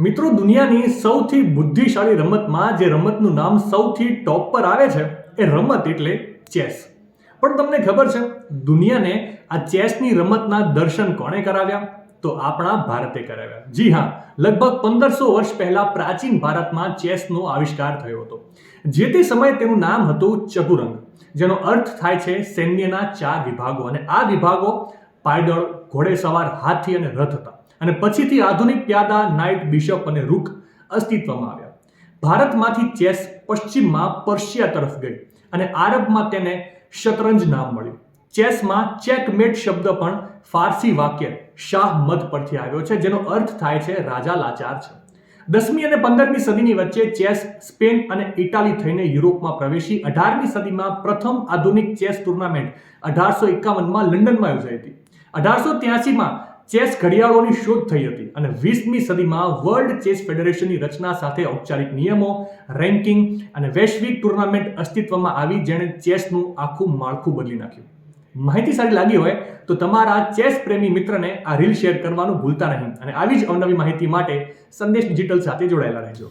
મિત્રો, દુનિયાની સૌથી બુદ્ધિશાળી રમતમાં જે રમતનું નામ સૌથી ટોપ પર આવે છે એ રમત એટલે ચેસ. પણ તમને ખબર છે દુનિયાને આ ચેસની રમતના દર્શન કોણે કરાવ્યા? તો આપણા ભારતે કરાવ્યા. જી હા, લગભગ 1500 વર્ષ પહેલા પ્રાચીન ભારતમાં ચેસનો આવિષ્કાર થયો હતો. જે તે સમયે તેનું નામ હતું ચતુરંગ, જેનો અર્થ થાય છે સૈન્યના 4 વિભાગો. અને આ વિભાગો પાયદળ, ઘોડેસવાર, હાથી અને રથ હતા. અને પછીથી આધુનિક પ્યાદા, નાઇટ, બિશપ અને રૂક અસ્તિત્વમાં આવ્યા. ભારતમાંથી ચેસ પશ્ચિમમાં પર્શિયા તરફ ગઈ અને આરબમાં તેને શતરંજ નામ મળ્યું. ચેસમાં ચેકમેટ શબ્દ પણ ફારસી વાક્ય શાહ મદ પરથી આવ્યો છે, જેનો અર્થ થાય છે રાજા લાચાર છે. 10મી અને 15મી સદીની વચ્ચે ચેસ સ્પેન અને ઇટાલી થઈને યુરોપમાં પ્રવેશી. 18મી સદીમાં પ્રથમ આધુનિક ચેસ ટુર્નામેન્ટ 1851માં લંડનમાં યોજાઈ હતી. 1883માં ચેસ ઘડિયાળોની શોધ થઈ હતી અને 20મી સદીમાં વર્લ્ડ ચેસ ફેડરેશનની રચના સાથે ઔપચારિક નિયમો, રેન્કિંગ અને વૈશ્વિક ટુર્નામેન્ટ અસ્તિત્વમાં આવી, જેણે ચેસનું આખું માળખું બદલી નાખ્યું. માહિતી સારી લાગી હોય તો તમારા ચેસ પ્રેમી મિત્રને આ રીલ શેર કરવાનું ભૂલતા નહીં. અને આવી જ અવનવી માહિતી માટે સંદેશ ડિજિટલ સાથે જોડાયેલા રહેજો.